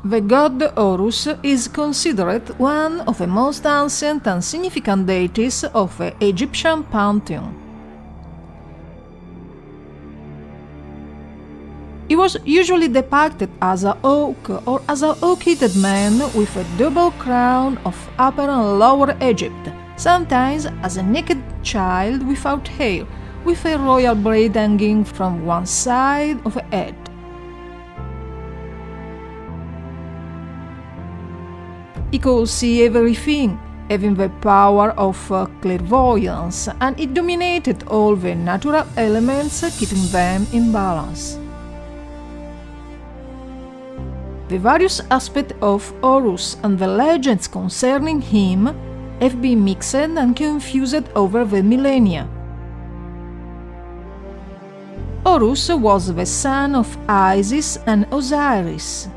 The god Horus is considered one of the most ancient and significant deities of the Egyptian pantheon. He was usually depicted as a hawk or as a hawk-headed man with a double crown of Upper and Lower Egypt, sometimes as a naked child without hair, with a royal braid hanging from one side of the head. He could see everything, having the power of clairvoyance, and it dominated all the natural elements, keeping them in balance. The various aspects of Horus and the legends concerning him have been mixed and confused over the millennia. Horus was the son of Isis and Osiris.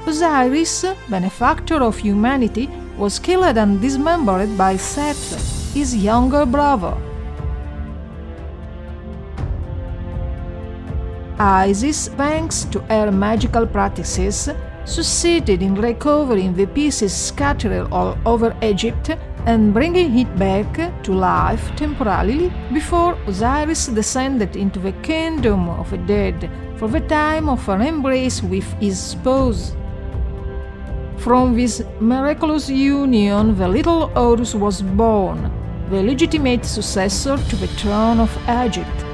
Osiris, benefactor of humanity, was killed and dismembered by Seth, his younger brother. Isis, thanks to her magical practices, succeeded in recovering the pieces scattered all over Egypt and bringing it back to life temporarily before Osiris descended into the kingdom of the dead for the time of an embrace with his spouse. From this miraculous union, the little Horus was born, the legitimate successor to the throne of Egypt.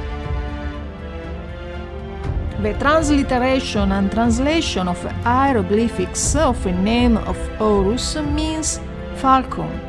The transliteration and translation of the hieroglyphics of the name of Horus means falcon.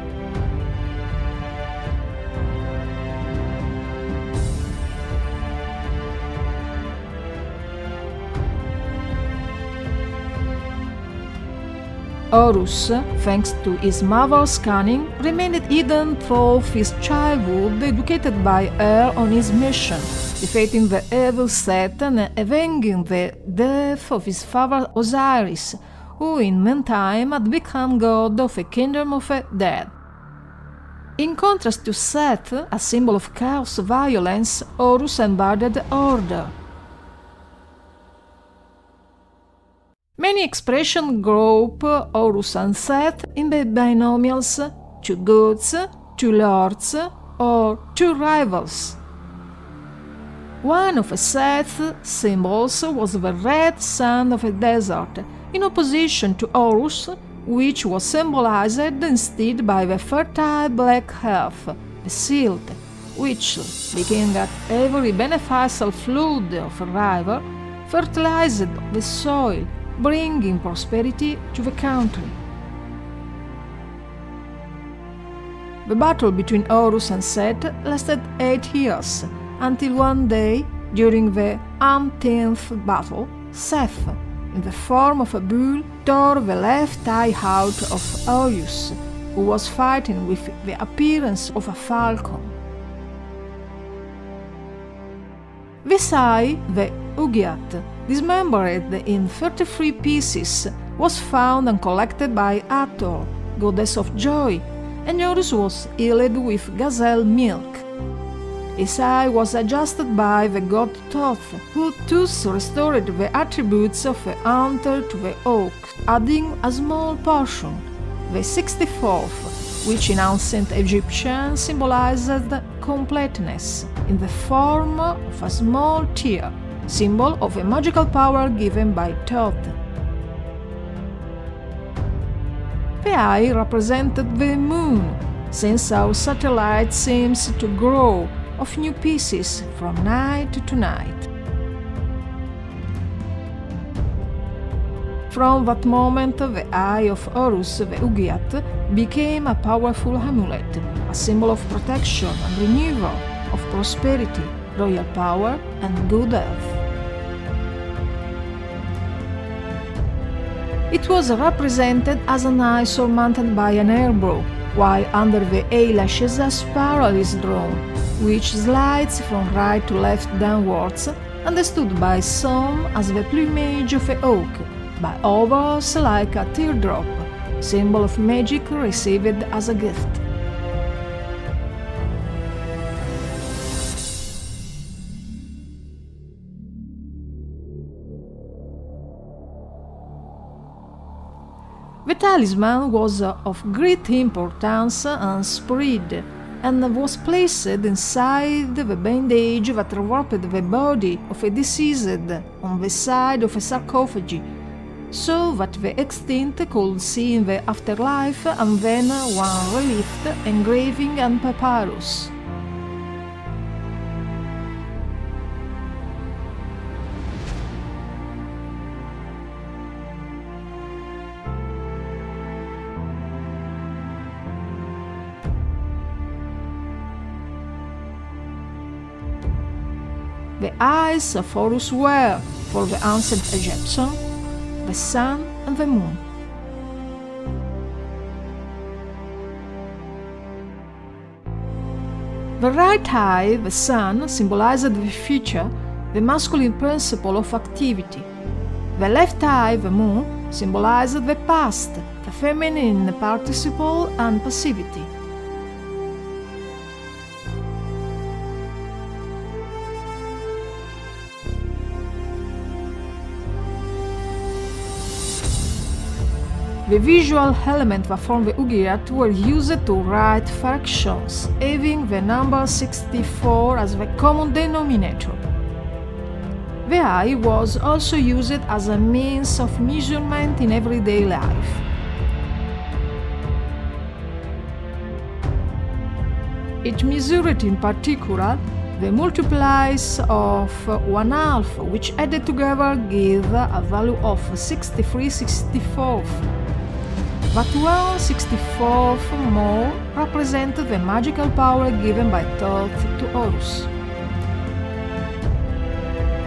Horus, thanks to his mother's cunning, remained hidden through his childhood, educated by her on his mission, defeating the evil Seth and avenging the death of his father Osiris, who in meantime had become god of the kingdom of the dead. In contrast to Seth, a symbol of chaos violence, Horus embodied order. Many expressions group Horus and Seth in the binomials two gods, two lords, or two rivals. One of Seth's symbols was the red sun of the desert, in opposition to Horus, which was symbolized instead by the fertile black earth, the silt, which, looking at every beneficial flood of a river, fertilized the soil, bringing prosperity to the country. The battle between Horus and Seth lasted 8 years, until one day, during the 18th battle, Seth, in the form of a bull, tore the left eye out of Horus, who was fighting with the appearance of a falcon. This eye, the udjat, dismembered in 33 pieces, was found and collected by Hathor, goddess of joy, and Horus was healed with gazelle milk. His eye was adjusted by the god Thoth, who thus restored the attributes of the hunter to the hawk, adding a small portion, the 64th, which in ancient Egyptian symbolized completeness, in the form of a small tear, symbol of a magical power given by Thoth. The eye represented the moon, since our satellite seems to grow of new pieces from night to night. From that moment, the eye of Horus, the udjat, became a powerful amulet, a symbol of protection and renewal, of prosperity, royal power, and good health. It was represented as an eye surmounted by an airbrow, while under the eyelashes a spiral is drawn, which slides from right to left downwards, understood by some as the plumage of a hawk, by others like a teardrop, symbol of magic received as a gift. The talisman was of great importance and spread, and was placed inside the bandage that wrapped the body of a deceased on the side of a sarcophagus, so that the extinct could see in the afterlife, and then one relief, engraving and papyrus. The eyes of Horus were, for the ancient Egyptian, the sun and the moon. The right eye, the sun, symbolized the future, the masculine principle of activity. The left eye, the moon, symbolized the past, the feminine participle and passivity. The visual elements that form the udjat were used to write fractions, having the number 64 as the common denominator. The eye was also used as a means of measurement in everyday life. It measured in particular the multiples of 1/2, which added together give a value of 63/64. But 1/64 more represented the magical power given by Thoth to Horus.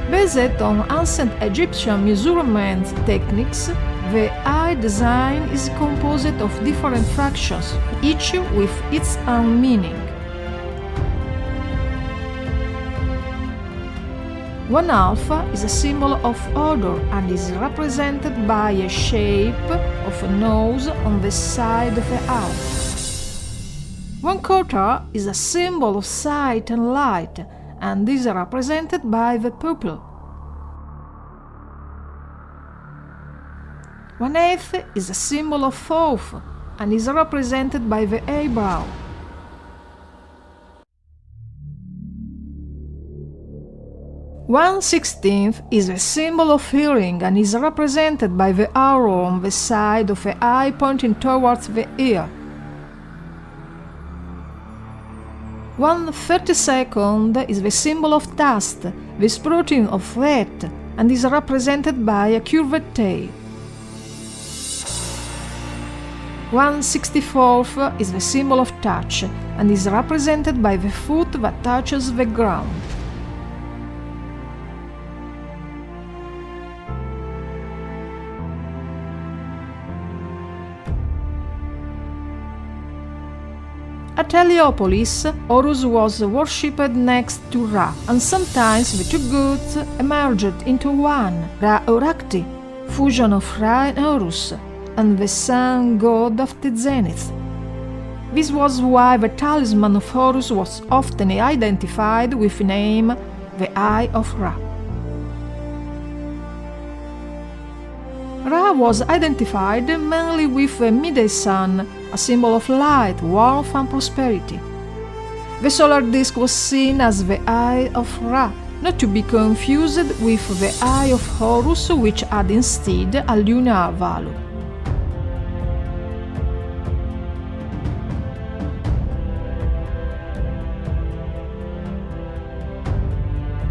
Based on ancient Egyptian measurement techniques, the eye design is composed of different fractions, each with its own meaning. 1/2 is a symbol of order and is represented by a shape of a nose on the side of the eye. 1/4 is a symbol of sight and light and is represented by the pupil. 1/8 is a symbol of thought and is represented by the eyebrow. 1/16 is a symbol of hearing and is represented by the arrow on the side of the eye pointing towards the ear. 1/32 is the symbol of taste, the sprouting of fat, and is represented by a curved tail. 1/64 is the symbol of touch and is represented by the foot that touches the ground. At Heliopolis, Horus was worshipped next to Ra, and sometimes the two gods emerged into one, Ra Orakti, fusion of Ra and Horus, and the sun god of the zenith. This was why the talisman of Horus was often identified with the name the Eye of Ra. Ra was identified mainly with the midday sun, a symbol of light, warmth and prosperity. The solar disk was seen as the Eye of Ra, not to be confused with the Eye of Horus, which had instead a lunar value.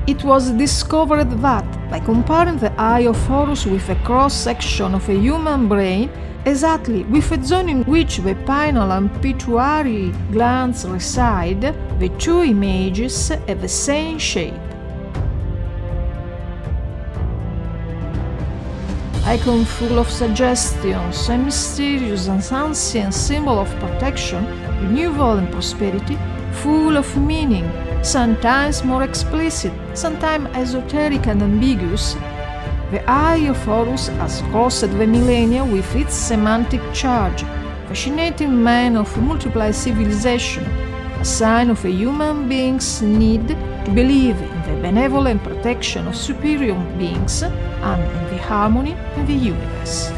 It was discovered that, by comparing the eye of Horus with a cross-section of a human brain, exactly with a zone in which the pineal and pituitary glands reside, the two images have the same shape. Icon full of suggestions, a mysterious and ancient symbol of protection, renewal and prosperity, full of meaning, sometimes more explicit, sometimes esoteric and ambiguous, the Eye of Horus has crossed the millennia with its semantic charge, fascinating man of multiple civilization, a sign of a human being's need to believe in the benevolent protection of superior beings and in the harmony in the universe.